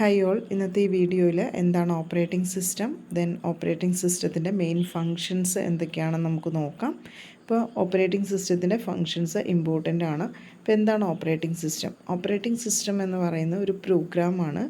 Hi all, ഇന്നത്തെ ഈ വീഡിയോയിൽ എന്താണ് ഓപ്പറേറ്റിംഗ് സിസ്റ്റം, ദെൻ ഓപ്പറേറ്റിംഗ് സിസ്റ്റത്തിൻ്റെ മെയിൻ ഫങ്ഷൻസ് എന്തൊക്കെയാണെന്ന് നമുക്ക് നോക്കാം. ഇപ്പോൾ ഓപ്പറേറ്റിംഗ് സിസ്റ്റത്തിൻ്റെ ഫങ്ഷൻസ് ഇമ്പോർട്ടൻ്റ് ആണ്. ഇപ്പോൾ എന്താണ് ഓപ്പറേറ്റിംഗ് സിസ്റ്റം? ഓപ്പറേറ്റിംഗ് സിസ്റ്റം എന്ന് പറയുന്ന ഒരു പ്രോഗ്രാമാണ്.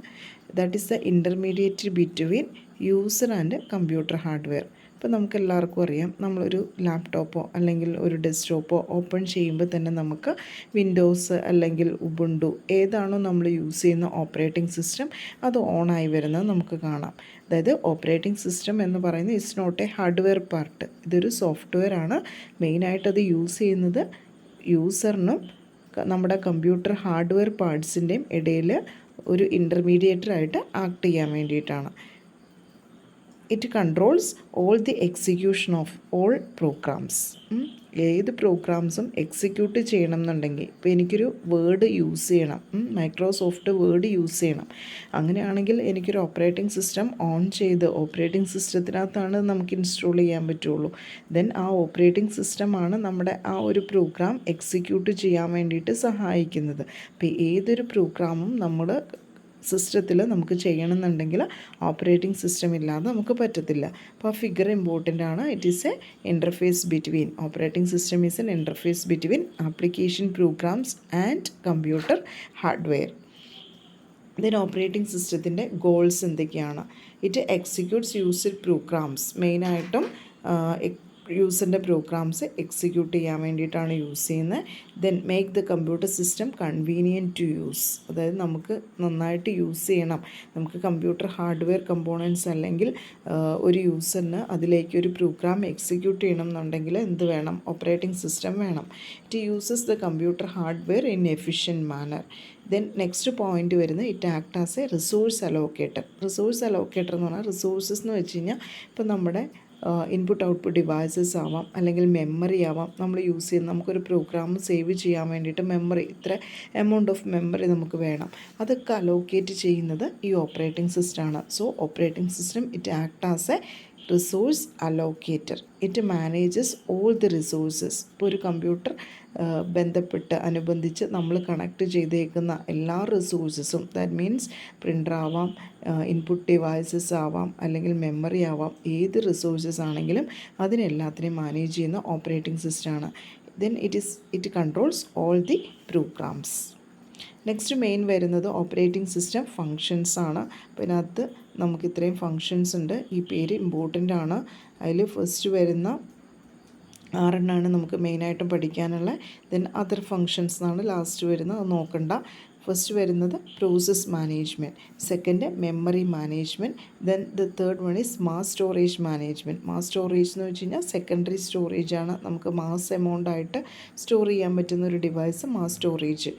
That is the intermediate between user and computer hardware. ഇപ്പോൾ നമുക്ക് എല്ലാവർക്കും അറിയാം, നമ്മളൊരു ലാപ്ടോപ്പോ അല്ലെങ്കിൽ ഒരു ഡെസ്ക്ടോപ്പോ ഓപ്പൺ ചെയ്യുമ്പോൾ തന്നെ നമുക്ക് വിൻഡോസ് അല്ലെങ്കിൽ ഉബുണ്ടു ഏതാണോ നമ്മൾ യൂസ് ചെയ്യുന്ന ഓപ്പറേറ്റിംഗ് സിസ്റ്റം അത് ഓണായി വരുന്നത് നമുക്ക് കാണാം. അതായത് ഓപ്പറേറ്റിംഗ് സിസ്റ്റം എന്ന് പറയുന്നത് it's not a hardware part, ഇതൊരു സോഫ്റ്റ്വെയർ ആണ്. മെയിനായിട്ടത് യൂസ് ചെയ്യുന്നത് യൂസറിനും നമ്മുടെ കമ്പ്യൂട്ടർ ഹാർഡ്വെയർ പാർട്സിൻ്റെയും ഇടയിൽ ഒരു ഇൻ്റർമീഡിയേറ്ററായിട്ട് ആക്ട് ചെയ്യാൻ വേണ്ടിയിട്ടാണ്. It controls all the execution of all programs. ഏത് പ്രോഗ്രാംസും എക്സിക്യൂട്ട് ചെയ്യണം എന്നുണ്ടെങ്കിൽ, ഇപ്പോൾ എനിക്കൊരു വേർഡ് യൂസ് ചെയ്യണം, മൈക്രോസോഫ്റ്റ് വേർഡ് യൂസ് ചെയ്യണം, അങ്ങനെയാണെങ്കിൽ എനിക്കൊരു ഓപ്പറേറ്റിംഗ് സിസ്റ്റം ഓൺ ചെയ്ത് ഓപ്പറേറ്റിംഗ് സിസ്റ്റത്തിനകത്താണ് നമുക്ക് ഇൻസ്റ്റാൾ ചെയ്യാൻ പറ്റുള്ളൂ. ദെൻ ആ ഓപ്പറേറ്റിംഗ് സിസ്റ്റമാണ് നമ്മുടെ ആ ഒരു പ്രോഗ്രാം എക്സിക്യൂട്ട് ചെയ്യാൻ വേണ്ടിയിട്ട് സഹായിക്കുന്നത്. അപ്പോൾ ഏതൊരു പ്രോഗ്രാമും നമ്മൾ സിസ്റ്റത്തിൽ നമുക്ക് ചെയ്യണമെന്നുണ്ടെങ്കിൽ ഓപ്പറേറ്റിംഗ് സിസ്റ്റം ഇല്ലാതെ നമുക്ക് പറ്റത്തില്ല. അപ്പോൾ ആ ഫിഗർ ഇമ്പോർട്ടൻ്റ് ആണ്. It is a interface between, operating system is an interface between application programs and computer hardware. Then operating സിസ്റ്റത്തിൻ്റെ ഗോൾസ് എന്തൊക്കെയാണ്? ഇറ്റ് എക്സിക്യൂട്ട്സ് യൂസർ പ്രോഗ്രാംസ്, മെയിനായിട്ടും യൂസറിൻ്റെ പ്രോഗ്രാംസ് എക്സിക്യൂട്ട് ചെയ്യാൻ വേണ്ടിയിട്ടാണ് യൂസ് ചെയ്യുന്നത്. Then make the computer system convenient to use, അതായത് നമുക്ക് നന്നായിട്ട് യൂസ് ചെയ്യണം. നമുക്ക് കമ്പ്യൂട്ടർ ഹാർഡ്വെയർ കമ്പോണൻസ് അല്ലെങ്കിൽ ഒരു യൂസറിന് അതിലേക്ക് ഒരു പ്രോഗ്രാം എക്സിക്യൂട്ട് ചെയ്യണം എന്നുണ്ടെങ്കിൽ എന്ത് വേണം? ഓപ്പറേറ്റിംഗ് സിസ്റ്റം വേണം. It uses the computer hardware in efficient manner. Then next point വരുന്നത് it act as a resource allocator. Resource allocator എന്ന് പറഞ്ഞാൽ റിസോഴ്സസ് എന്ന് വെച്ച് കഴിഞ്ഞാൽ ഇപ്പോൾ നമ്മുടെ ഇൻപുട്ട് ഔട്ട്പുട്ട് ഡിവൈസസ് ആവാം, അല്ലെങ്കിൽ മെമ്മറി ആവാം. നമ്മൾ യൂസ് ചെയ്യുന്ന നമുക്കൊരു പ്രോഗ്രാം സേവ് ചെയ്യാൻ വേണ്ടിയിട്ട് മെമ്മറി, ഇത്ര എമൗണ്ട് ഓഫ് മെമ്മറി നമുക്ക് വേണം, അതൊക്കെ അലോക്കേറ്റ് ചെയ്യുന്നത് ഈ ഓപ്പറേറ്റിംഗ് സിസ്റ്റമാണ്. So operating system it act as a resource allocator. It manages all the resources. ഇപ്പോൾ ഒരു കമ്പ്യൂട്ടർ ബന്ധപ്പെട്ട് അനുബന്ധിച്ച് നമ്മൾ കണക്ട് ചെയ്തേക്കുന്ന എല്ലാ റിസോഴ്സസും, ദാറ്റ് മീൻസ് പ്രിൻ്റർ ആവാം, ഇൻപുട്ട് ഡിവൈസസ് ആവാം, അല്ലെങ്കിൽ മെമ്മറി ആവാം, ഏത് റിസോഴ്സസ് ആണെങ്കിലും അതിനെല്ലാത്തിനെയും മാനേജ് ചെയ്യുന്ന ഓപ്പറേറ്റിംഗ് സിസ്റ്റമാണ്. Then it controls all the programs. Next main വരുന്നത് ഓപ്പറേറ്റിംഗ് സിസ്റ്റം ഫങ്ഷൻസ് ആണ്. അപ്പോൾ ഇതിനകത്ത് നമുക്ക് ഇത്രയും ഫങ്ഷൻസ് ഉണ്ട്. ഈ പേര് ഇമ്പോർട്ടൻ്റ് ആണ്. അതിൽ ഫസ്റ്റ് വരുന്ന 6 നമുക്ക് മെയിനായിട്ടും പഠിക്കാനുള്ള. ദെൻ അതർ ഫങ്ഷൻസ് എന്നാണ് ലാസ്റ്റ് വരുന്നത്, അത് നോക്കണ്ട. ഫസ്റ്റ് വരുന്നത് process management, second memory management, then the third one is mass storage management. Mass storage എന്ന് വെച്ച് കഴിഞ്ഞാൽ സെക്കൻഡറി സ്റ്റോറേജ് ആണ്, നമുക്ക് മാസ് എമൗണ്ട് ആയിട്ട് സ്റ്റോർ ചെയ്യാൻ പറ്റുന്ന ഒരു ഡിവൈസ് മാസ് സ്റ്റോറേജ്.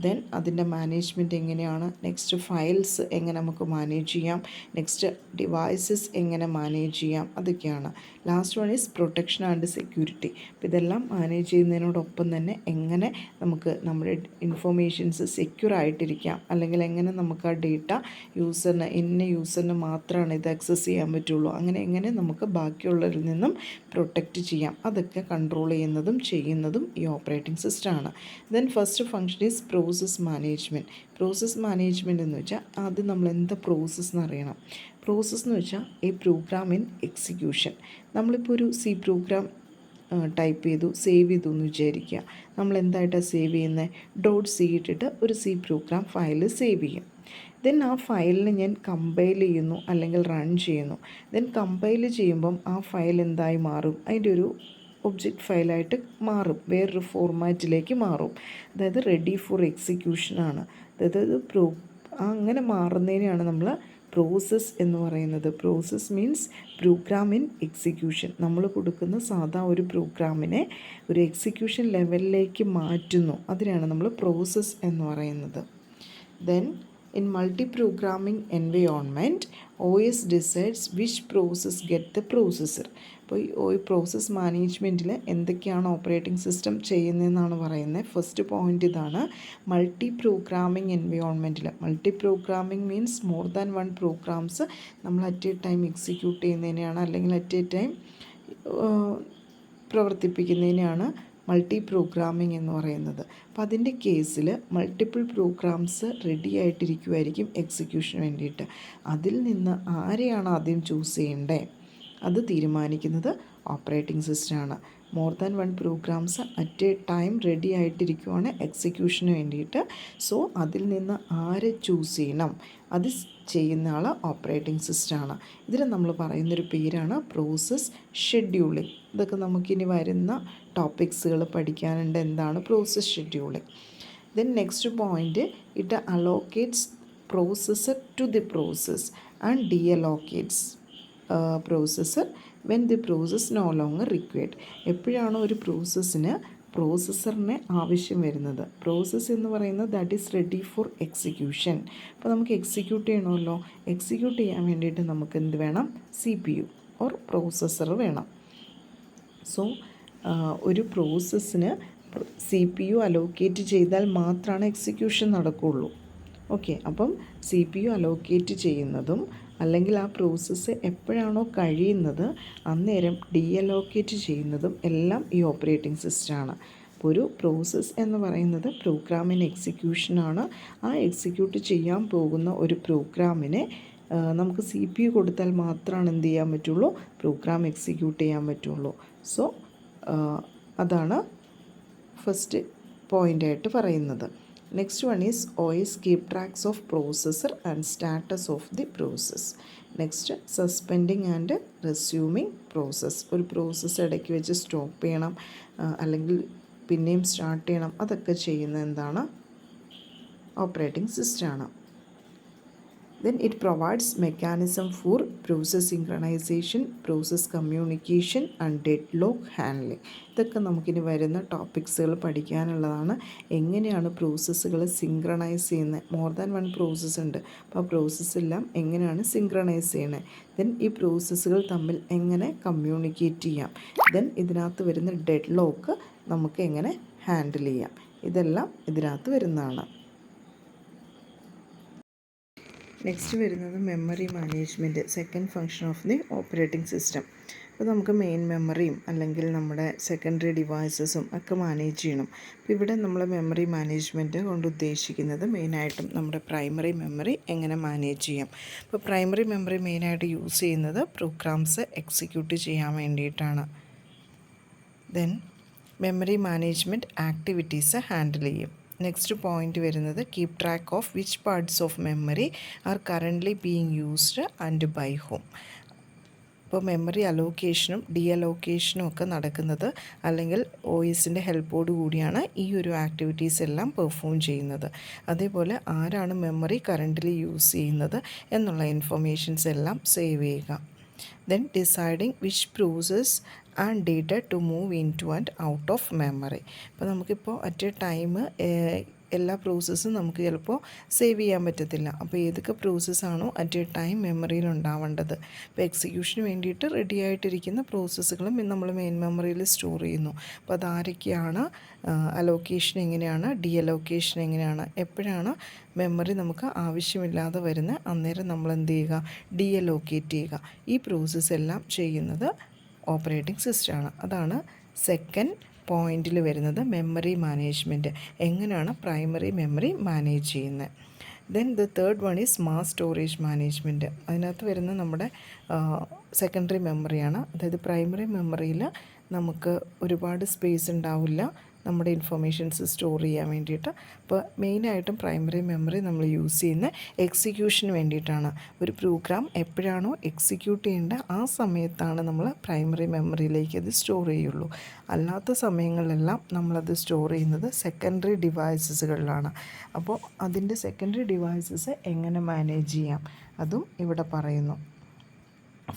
ദെൻ അതിൻ്റെ മാനേജ്മെൻറ്റ് എങ്ങനെയാണ്, നെക്സ്റ്റ് ഫയൽസ് എങ്ങനെ നമുക്ക് മാനേജ് ചെയ്യാം, നെക്സ്റ്റ് ഡിവൈസസ് എങ്ങനെ മാനേജ് ചെയ്യാം, അതൊക്കെയാണ്. Last one is protection and security. അപ്പോൾ ഇതെല്ലാം മാനേജ് ചെയ്യുന്നതിനോടൊപ്പം തന്നെ എങ്ങനെ നമുക്ക് നമ്മുടെ ഇൻഫോർമേഷൻസ് സെക്യൂർ ആയിട്ടിരിക്കാം, അല്ലെങ്കിൽ എങ്ങനെ നമുക്ക് ആ ഡേറ്റ യൂസറിന് മാത്രമാണ് ഇത് ആക്സസ് ചെയ്യാൻ പറ്റുള്ളൂ, അങ്ങനെ എങ്ങനെ നമുക്ക് ബാക്കിയുള്ളവരിൽ നിന്നും പ്രൊട്ടക്റ്റ് ചെയ്യാം, അതൊക്കെ കൺട്രോൾ ചെയ്യുന്നതും ഈ ഓപ്പറേറ്റിംഗ് സിസ്റ്റമാണ്. Then first function is process management. Process management എന്ന് വെച്ചാൽ ആദ്യം നമ്മൾ എന്താ പ്രോസസ്സ് എന്ന് അറിയണം. പ്രോസസ്സ് എന്ന് വെച്ചാൽ ഈ പ്രോഗ്രാം ഇൻ എക്സിക്യൂഷൻ. നമ്മളിപ്പോൾ ഒരു സി പ്രോഗ്രാം ടൈപ്പ് ചെയ്തു, സേവ് ചെയ്തു എന്ന് വിചാരിക്കുക. നമ്മൾ എന്തായിട്ടാണ് സേവ് ചെയ്യുന്നത്? .c ഇട്ടിട്ട് ഒരു സി പ്രോഗ്രാം ഫയൽ സേവ് ചെയ്യും. ദെൻ ആ ഫയലിന് ഞാൻ കമ്പൈൽ ചെയ്യുന്നു അല്ലെങ്കിൽ റൺ ചെയ്യുന്നു. ദെൻ കമ്പൈൽ ചെയ്യുമ്പം ആ ഫയൽ എന്തായി മാറും? അതിൻ്റെ ഒരു ഒബ്ജക്റ്റ് ഫയലായിട്ട് മാറും, വേറൊരു ഫോർമാറ്റിലേക്ക് മാറും. അതായത് റെഡി ഫോർ എക്സിക്യൂഷനാണ്. അതായത് അങ്ങനെ മാറുന്നതിനെയാണ് നമ്മൾ പ്രോസസ്സ് എന്ന് പറയുന്നത്. Process means program in execution. നമ്മൾ കൊടുക്കുന്ന സാധാ ഒരു പ്രോഗ്രാമിനെ ഒരു എക്സിക്യൂഷൻ ലെവലിലേക്ക് മാറ്റുന്നു, അതിനാണ് നമ്മൾ പ്രോസസ്സ് എന്ന് പറയുന്നത്. Then in multi-programming environment, OS decides which process get the processor. അപ്പോൾ ഈ പ്രോസസ് മാനേജ്മെൻറ്റിൽ എന്തൊക്കെയാണ് ഓപ്പറേറ്റിംഗ് സിസ്റ്റം ചെയ്യുന്നതെന്നാണ് പറയുന്നത്. ഫസ്റ്റ് പോയിൻ്റ് ഇതാണ്. മൾട്ടി പ്രോഗ്രാമിംഗ് എൻവയോൺമെൻറ്റിൽ, multi programming means more than one programs നമ്മൾ അറ്റ് എ ടൈം എക്സിക്യൂട്ട് ചെയ്യുന്നതിനെയാണ്, അല്ലെങ്കിൽ അറ്റ് എ ടൈം പ്രവർത്തിപ്പിക്കുന്നതിനെയാണ് മൾട്ടി പ്രോഗ്രാമിംഗ് എന്ന് പറയുന്നത്. അപ്പോൾ അതിൻ്റെ കേസിൽ മൾട്ടിപ്പിൾ പ്രോഗ്രാംസ് റെഡി ആയിട്ടിരിക്കുമായിരിക്കും എക്സിക്യൂഷന് വേണ്ടിയിട്ട്. അതിൽ നിന്ന് ആരെയാണ് ആദ്യം ചൂസ് ചെയ്യേണ്ടത് അത് തീരുമാനിക്കുന്നത് ഓപ്പറേറ്റിംഗ് സിസ്റ്റമാണ്. More than one programs at a time ready ആയിട്ടിരിക്കുവാണ് എക്സിക്യൂഷന് വേണ്ടിയിട്ട്. സോ അതിൽ നിന്ന് ആരെ ചൂസ് ചെയ്യണം അത് ചെയ്യുന്ന ആൾ ഓപ്പറേറ്റിംഗ് സിസ്റ്റമാണ്. ഇതിന് നമ്മൾ പറയുന്നൊരു പേരാണ് പ്രോസസ് ഷെഡ്യൂളിംഗ്. ഇതൊക്കെ നമുക്കിനി വരുന്ന ടോപ്പിക്സുകൾ പഠിക്കാനുണ്ട്, എന്താണ് process scheduling. Then next point, it allocates processor to the process and deallocates processor when the process no longer required. എപ്പോഴാണോ ഒരു പ്രോസസ്സറിനെ ആവശ്യം വരുന്നത്, പ്രോസസ്സ് എന്ന് പറയുന്നത് that is ready for execution. അപ്പോൾ നമുക്ക് എക്സിക്യൂട്ട് ചെയ്യണമല്ലോ, എക്സിക്യൂട്ട് ചെയ്യാൻ വേണ്ടിയിട്ട് നമുക്ക് എന്ത് വേണം, CPU ഓർ പ്രോസസ്സർ വേണം. സോ ഒരു പ്രോസസ്സിന് CPU അലോക്കേറ്റ് ചെയ്താൽ മാത്രമാണ് എക്സിക്യൂഷൻ നടക്കുകയുള്ളൂ. ഓക്കെ, അപ്പം CPU അലോക്കേറ്റ് ചെയ്യുന്നതും അല്ലെങ്കിൽ ആ പ്രോസസ്സ് എപ്പോഴാണോ കഴിയുന്നത് അന്നേരം ഡീഅലോക്കേറ്റ് ചെയ്യുന്നതും എല്ലാം ഈ ഓപ്പറേറ്റിംഗ് സിസ്റ്റമാണ്. അപ്പോൾ ഒരു പ്രോസസ്സ് എന്ന് പറയുന്നത് പ്രോഗ്രാമിന് എക്സിക്യൂഷനാണ്. ആ എക്സിക്യൂട്ട് ചെയ്യാൻ പോകുന്ന ഒരു പ്രോഗ്രാമിനെ നമുക്ക് CPU കൊടുത്താൽ മാത്രമാണ് എന്ത് ചെയ്യാൻ പറ്റുള്ളൂ, പ്രോഗ്രാം എക്സിക്യൂട്ട് ചെയ്യാൻ പറ്റുള്ളൂ. സോ അതാണ് ഫസ്റ്റ് പോയിൻ്റായിട്ട് പറയുന്നത്. Next one is OS keep tracks of processor and status of the process. Next suspending and resuming process. ഒരു പ്രോസസ്സ് ഇടയ്ക്ക് വെച്ച് സ്റ്റോപ്പ് ചെയ്യണം അല്ലെങ്കിൽ പിന്നെയും സ്റ്റാർട്ട് ചെയ്യണം, അതൊക്കെ ചെയ്യുന്നത് എന്താണ്, ഓപ്പറേറ്റിംഗ് സിസ്റ്റമാണ്. Then it provides mechanism for process synchronization, process communication and deadlock handling. ഇതൊക്കെ നമുക്കിനി വരുന്ന ടോപ്പിക്സുകൾ പഠിക്കാനുള്ളതാണ്. എങ്ങനെയാണ് പ്രോസസ്സുകൾ സിങ്ക്രണൈസ് ചെയ്യുന്നത്, മോർ ദാൻ വൺ പ്രോസസ്സ് ഉണ്ട്, അപ്പോൾ ആ പ്രോസസ്സെല്ലാം എങ്ങനെയാണ് സിങ്ക്രണൈസ് ചെയ്യുന്നത്. ദെൻ ഈ പ്രോസസ്സുകൾ തമ്മിൽ എങ്ങനെ കമ്മ്യൂണിക്കേറ്റ് ചെയ്യാം. ദെൻ ഇതിനകത്ത് വരുന്ന ഡെഡ് ലോക്ക് നമുക്ക് എങ്ങനെ ഹാൻഡിൽ ചെയ്യാം. ഇതെല്ലാം ഇതിനകത്ത് വരുന്നതാണ്. നെക്സ്റ്റ് വരുന്നത് memory management, second function of the operating system. അപ്പോൾ നമുക്ക് മെയിൻ മെമ്മറിയും അല്ലെങ്കിൽ നമ്മുടെ സെക്കൻഡറി ഡിവൈസസും ഒക്കെ മാനേജ് ചെയ്യണം. അപ്പോൾ ഇവിടെ നമ്മൾ മെമ്മറി മാനേജ്മെൻറ്റ് കൊണ്ട് ഉദ്ദേശിക്കുന്നത് മെയിനായിട്ടും നമ്മുടെ പ്രൈമറി മെമ്മറി എങ്ങനെ മാനേജ് ചെയ്യാം. അപ്പോൾ പ്രൈമറി മെമ്മറി മെയിനായിട്ട് യൂസ് ചെയ്യുന്നത് പ്രോഗ്രാംസ് എക്സിക്യൂട്ട് ചെയ്യാൻ വേണ്ടിയിട്ടാണ്. Then memory management activities handle ചെയ്യും. നെക്സ്റ്റ് പോയിൻ്റ് വരുന്നത് keep track of which parts of memory are currently being used and by whom. ഇപ്പോൾ മെമ്മറി അലോക്കേഷനും ഡീഅലോക്കേഷനും ഒക്കെ നടക്കുന്നത് അല്ലെങ്കിൽ OSൻ്റെ ഹെൽപ്പോട് കൂടിയാണ് ഈ ഒരു ആക്ടിവിറ്റീസ് എല്ലാം പെർഫോം ചെയ്യുന്നത്. അതേപോലെ ആരാണ് മെമ്മറി കറൻ്റ്ലി യൂസ് ചെയ്യുന്നത് എന്നുള്ള ഇൻഫർമേഷൻസ് എല്ലാം സേവ് ചെയ്യുക. Then deciding which process and data to move into and out of memory. അപ്പോൾ നമുക്കിപ്പോൾ അറ്റ് എ ടൈം എല്ലാ പ്രോസസ്സും നമുക്ക് ചിലപ്പോൾ സേവ് ചെയ്യാൻ പറ്റത്തില്ല. അപ്പോൾ ഏതൊക്കെ പ്രോസസ്സാണോ അറ്റ് എ ടൈം മെമ്മറിയിൽ ഉണ്ടാവേണ്ടത്, ഇപ്പോൾ എക്സിക്യൂഷന് വേണ്ടിയിട്ട് റെഡി ആയിട്ടിരിക്കുന്ന പ്രോസസ്സുകളും നമ്മൾ മെയിൻ മെമ്മറിയിൽ സ്റ്റോർ ചെയ്യുന്നു. അപ്പോൾ അതാരൊക്കെയാണ്, അലോക്കേഷൻ എങ്ങനെയാണ്, ഡീഅലോക്കേഷൻ എങ്ങനെയാണ്, എപ്പോഴാണ് മെമ്മറി നമുക്ക് ആവശ്യമില്ലാതെ വരുന്നത് അന്നേരം നമ്മൾ എന്ത് ചെയ്യുക, ഡീഅലോക്കേറ്റ് ചെയ്യുക. ഈ പ്രോസസ്സ് എല്ലാം ചെയ്യുന്നത് ഓപ്പറേറ്റിംഗ് സിസ്റ്റമാണ്. അതാണ് സെക്കൻഡ് പോയിന്റിൽ വരുന്നത് മെമ്മറി മാനേജ്മെൻറ്റ്, എങ്ങനെയാണ് പ്രൈമറി മെമ്മറി മാനേജ് ചെയ്യുന്നത്. Then the third one is mass storage management. അതിനകത്ത് വരുന്ന നമ്മുടെ സെക്കൻഡറി മെമ്മറിയാണ്. അതായത് പ്രൈമറി മെമ്മറിയിൽ നമുക്ക് ഒരുപാട് സ്പേസ് ഉണ്ടാവില്ല നമ്മുടെ ഇൻഫർമേഷൻസ് സ്റ്റോർ ചെയ്യാൻ വേണ്ടിയിട്ട്. അപ്പോൾ മെയിനായിട്ടും പ്രൈമറി മെമ്മറി നമ്മൾ യൂസ് ചെയ്യുന്ന എക്സിക്യൂഷന് വേണ്ടിയിട്ടാണ്. ഒരു പ്രോഗ്രാം എപ്പോഴാണോ എക്സിക്യൂട്ട് ചെയ്യേണ്ടത് ആ സമയത്താണ് നമ്മൾ പ്രൈമറി മെമ്മറിയിലേക്ക് അത് സ്റ്റോർ ചെയ്യുള്ളൂ. അല്ലാത്ത സമയങ്ങളിലെല്ലാം നമ്മളത് സ്റ്റോർ ചെയ്യുന്നത് സെക്കൻഡറി ഡിവൈസസുകളിലാണ്. അപ്പോൾ അതിൻ്റെ സെക്കൻഡറി ഡിവൈസസ് എങ്ങനെ മാനേജ് ചെയ്യാം അതും ഇവിടെ പറയുന്നു.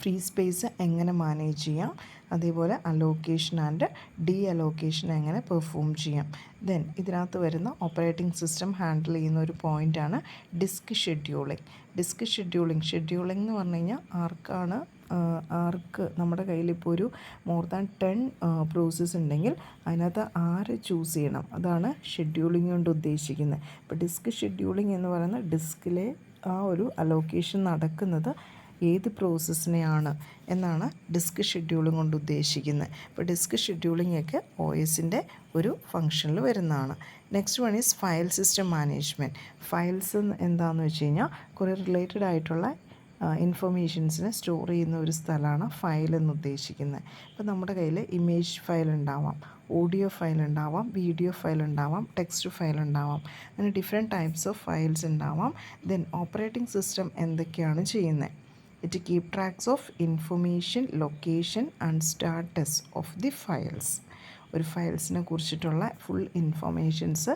ഫ്രീ സ്പേസ് എങ്ങനെ മാനേജ് ചെയ്യാം, അതേപോലെ അലോക്കേഷൻ ആൻഡ് ഡീഅലോക്കേഷൻ എങ്ങനെ പെർഫോം ചെയ്യാം. ദെൻ ഇതിനകത്ത് വരുന്ന ഓപ്പറേറ്റിംഗ് സിസ്റ്റം ഹാൻഡിൽ ചെയ്യുന്ന ഒരു പോയിൻ്റാണ് ഡിസ്ക് ഷെഡ്യൂളിംഗ്. ഷെഡ്യൂളിംഗ് എന്ന് പറഞ്ഞു കഴിഞ്ഞാൽ ആർക്ക് നമ്മുടെ കയ്യിലിപ്പോൾ ഒരു മോർ ദാൻ 10 പ്രോസസ്സ് ഉണ്ടെങ്കിൽ അതിനകത്ത് ആര് ചൂസ് ചെയ്യണം, അതാണ് ഷെഡ്യൂളിംഗ് കൊണ്ട് ഉദ്ദേശിക്കുന്നത്. ഇപ്പോൾ ഡിസ്ക് ഷെഡ്യൂളിംഗ് എന്ന് പറയുന്നത് ഡിസ്കിലെ ആ ഒരു അലോക്കേഷൻ നടക്കുന്നത് ഏത് പ്രോസസ്സിനെയാണ് എന്നാണ് ഡിസ്ക് ഷെഡ്യൂളിംഗ് കൊണ്ട് ഉദ്ദേശിക്കുന്നത്. അപ്പോൾ ഡിസ്ക് ഷെഡ്യൂളിംഗ് ഒക്കെ ഒ എസിൻ്റെ ഒരു ഫംഗ്ഷനിൽ വരുന്നതാണ്. Next one is file system management. Files എന്താണെന്ന് വെച്ച് കഴിഞ്ഞാൽ കുറേ റിലേറ്റഡ് ആയിട്ടുള്ള ഇൻഫർമേഷൻസിനെ സ്റ്റോർ ചെയ്യുന്ന ഒരു സ്ഥലമാണ് ഫയൽ എന്ന് ഉദ്ദേശിക്കുന്നത്. ഇപ്പോൾ നമ്മുടെ കയ്യിൽ ഇമേജ് ഫയൽ ഉണ്ടാവാം, ഓഡിയോ ഫയൽ ഉണ്ടാവാം, വീഡിയോ ഫയൽ ഉണ്ടാവാം, ടെക്സ്റ്റ് ഫയൽ ഉണ്ടാവാം, അങ്ങനെ ഡിഫറെൻറ്റ് ടൈപ്സ് ഓഫ് ഫയൽസ് ഉണ്ടാവാം. ദെൻ ഓപ്പറേറ്റിംഗ് സിസ്റ്റം എന്തൊക്കെയാണ് ചെയ്യുന്നത്? It keep tracks of information, location and status of the files. ഒരു ഫയൽസിനെ കുറിച്ചിട്ടുള്ള ഫുൾ ഇൻഫർമേഷൻസ്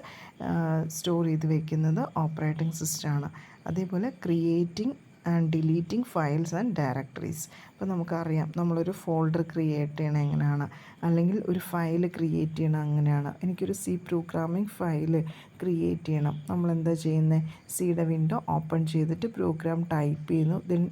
സ്റ്റോർ ചെയ്ത് വയ്ക്കുന്നത് ഓപ്പറേറ്റിംഗ് സിസ്റ്റമാണ്. അതേപോലെ creating and deleting files and directories. അപ്പോൾ നമുക്കറിയാം നമ്മളൊരു ഫോൾഡർ ക്രിയേറ്റ് ചെയ്യണം എങ്ങനെയാണ്, അല്ലെങ്കിൽ ഒരു ഫയൽ ക്രിയേറ്റ് ചെയ്യണം അങ്ങനെയാണ്. എനിക്കൊരു സി പ്രോഗ്രാമിംഗ് ഫയൽ ക്രിയേറ്റ് ചെയ്യണം. നമ്മളെന്താ ചെയ്യുന്നത്? സിയുടെ വിൻഡോ ഓപ്പൺ ചെയ്തിട്ട് പ്രോഗ്രാം ടൈപ്പ് ചെയ്യുന്നു, ദെൻ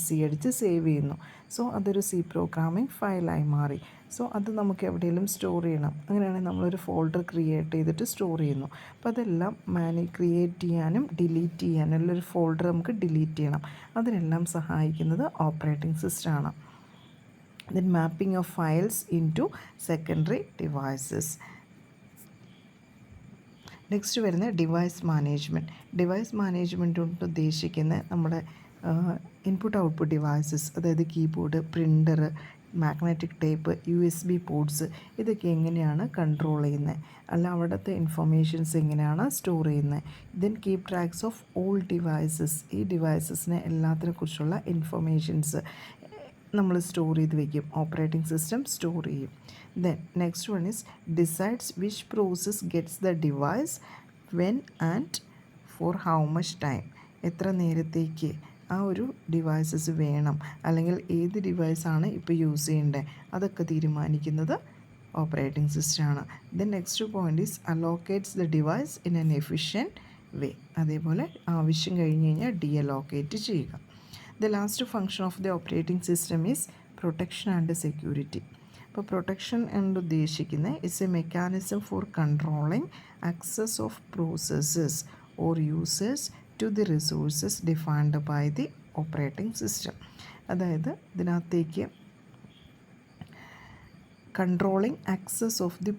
.c അടിച്ച് സേവ് ചെയ്യുന്നു. സോ അതൊരു സി പ്രോഗ്രാമിംഗ് ഫയലായി മാറി. സോ അത് നമുക്ക് എവിടെയെങ്കിലും സ്റ്റോർ ചെയ്യണം. അങ്ങനെയാണെങ്കിൽ നമ്മളൊരു ഫോൾഡർ ക്രിയേറ്റ് ചെയ്തിട്ട് സ്റ്റോർ ചെയ്യുന്നു. അപ്പോൾ അതെല്ലാം ക്രിയേറ്റ് ചെയ്യാനും ഡിലീറ്റ് ചെയ്യാനും, അല്ലെങ്കിൽ ഒരു ഫോൾഡർ നമുക്ക് ഡിലീറ്റ് ചെയ്യണം, അതിനെല്ലാം സഹായിക്കുന്നത് ഓപ്പറേറ്റിംഗ് സിസ്റ്റമാണ്. Then mapping of files into secondary devices. Next വരുന്ന ഡിവൈസ് മാനേജ്മെൻറ്റ്. ഡിവൈസ് മാനേജ്മെൻറ്റ് കൊണ്ട് ഉദ്ദേശിക്കുന്നത് നമ്മുടെ ഇൻപുട്ട് ഔട്ട്പുട്ട് ഡിവൈസസ്, അതായത് keyboard, printer, magnetic tape, USB ports, ഇതൊക്കെ എങ്ങനെയാണ് കൺട്രോൾ ചെയ്യുന്നത്, അല്ല അവിടുത്തെ ഇൻഫർമേഷൻസ് എങ്ങനെയാണ് സ്റ്റോർ ചെയ്യുന്നത്. Then keep tracks of all devices. ഈ ഡിവൈസസിനെ എല്ലാത്തിനെ കുറിച്ചുള്ള ഇൻഫർമേഷൻസ് നമ്മൾ സ്റ്റോർ ചെയ്ത് വയ്ക്കും, ഓപ്പറേറ്റിംഗ് സിസ്റ്റം സ്റ്റോർ ചെയ്യും. Then next one is decides which process gets the device when and for how much time. എത്ര നേരത്തേക്ക് ആ ഒരു ഡിവൈസസ് വേണം, അല്ലെങ്കിൽ ഏത് ഡിവൈസാണ് ഇപ്പോൾ യൂസ് ചെയ്യേണ്ടത്, അതൊക്കെ തീരുമാനിക്കുന്നത് ഓപ്പറേറ്റിംഗ് സിസ്റ്റമാണ്. Then next point is allocates the device in an efficient way. അതേപോലെ ആവശ്യം കഴിഞ്ഞ് കഴിഞ്ഞാൽ ഡീഅലോക്കേറ്റ് ചെയ്യുക. The last function of the operating system is protection and security. അപ്പോൾ പ്രൊട്ടക്ഷൻ എന്ന് ഉദ്ദേശിക്കുന്നത് it's a mechanism for controlling access of processes or users to the resources defined by the operating system. അതായത് ഇതിനകത്തേക്ക് controlling access of the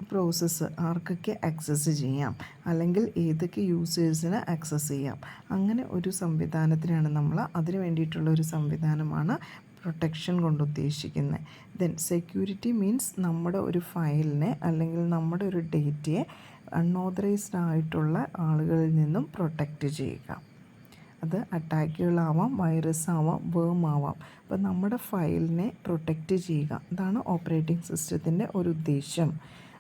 process ആർക്കൊക്കെ access ചെയ്യാം, അല്ലെങ്കിൽ ഏതൊക്കെ യൂസേഴ്സിന് access ചെയ്യാം, അങ്ങനെ ഒരു സംവിധാനത്തിനാണ് നമ്മൾ അതിന് വേണ്ടിയിട്ടുള്ള ഒരു സംവിധാനമാണ് പ്രൊട്ടക്ഷൻ കൊണ്ട് ഉദ്ദേശിക്കുന്നത്. ദെൻ സെക്യൂരിറ്റി മീൻസ് നമ്മുടെ ഒരു ഫയലിനെ അല്ലെങ്കിൽ നമ്മുടെ ഒരു ഡേറ്റയെ അൺഓതറൈസ്ഡ് ആയിട്ടുള്ള ആളുകളിൽ നിന്നും പ്രൊട്ടക്റ്റ് ചെയ്യുക. അത് അറ്റാക്കുകളാവാം, വൈറസ് ആവാം, വേം ആവാം. അപ്പോൾ നമ്മുടെ ഫയലിനെ പ്രൊട്ടക്റ്റ് ചെയ്യുക, അതാണ് ഓപ്പറേറ്റിംഗ് സിസ്റ്റത്തിൻ്റെ ഒരു ഉദ്ദേശം.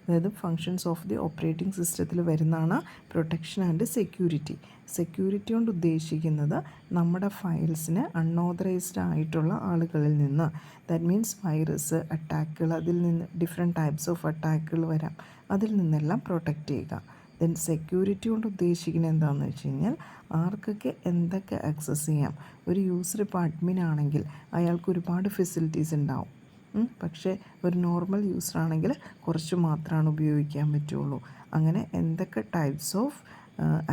അതായത് ഫങ്ഷൻസ് ഓഫ് ദി ഓപ്പറേറ്റിംഗ് സിസ്റ്റത്തിൽ വരുന്നതാണ് പ്രൊട്ടക്ഷൻ ആൻഡ് സെക്യൂരിറ്റി. സെക്യൂരിറ്റി കൊണ്ട് ഉദ്ദേശിക്കുന്നത് നമ്മുടെ ഫയൽസിന് അൺഓതറൈസ്ഡ് ആയിട്ടുള്ള ആളുകളിൽ നിന്ന്, ദാറ്റ് മീൻസ് വൈറസ്, അറ്റാക്കുകൾ, അതിൽ നിന്ന് ഡിഫറെൻറ്റ് ടൈപ്സ് ഓഫ് അറ്റാക്കുകൾ വരാം, അതിൽ നിന്നെല്ലാം പ്രൊട്ടക്റ്റ് ചെയ്യുക. ദെൻ സെക്യൂരിറ്റി കൊണ്ട് ഉദ്ദേശിക്കുന്നത് എന്താണെന്ന് വെച്ച് കഴിഞ്ഞാൽ ആർക്കൊക്കെ എന്തൊക്കെ ആക്സസ് ചെയ്യാം. ഒരു യൂസർ ഇപ്പോൾ അഡ്മിൻ ആണെങ്കിൽ അയാൾക്ക് ഒരുപാട് ഫെസിലിറ്റീസ് ഉണ്ടാവും, പക്ഷേ ഒരു നോർമൽ യൂസറാണെങ്കിൽ കുറച്ച് മാത്രമാണ് ഉപയോഗിക്കാൻ പറ്റുള്ളൂ. അങ്ങനെ എന്തൊക്കെ ടൈപ്സ് ഓഫ്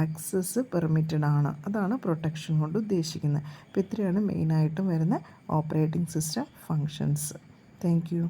ആക്സസ് പെർമിറ്റഡ് ആണ്, അതാണ് പ്രൊട്ടക്ഷൻ കൊണ്ട് ഉദ്ദേശിക്കുന്നത്. അപ്പോൾ ഇത്രയാണ് മെയിനായിട്ടും വരുന്ന operating system functions. Thank you.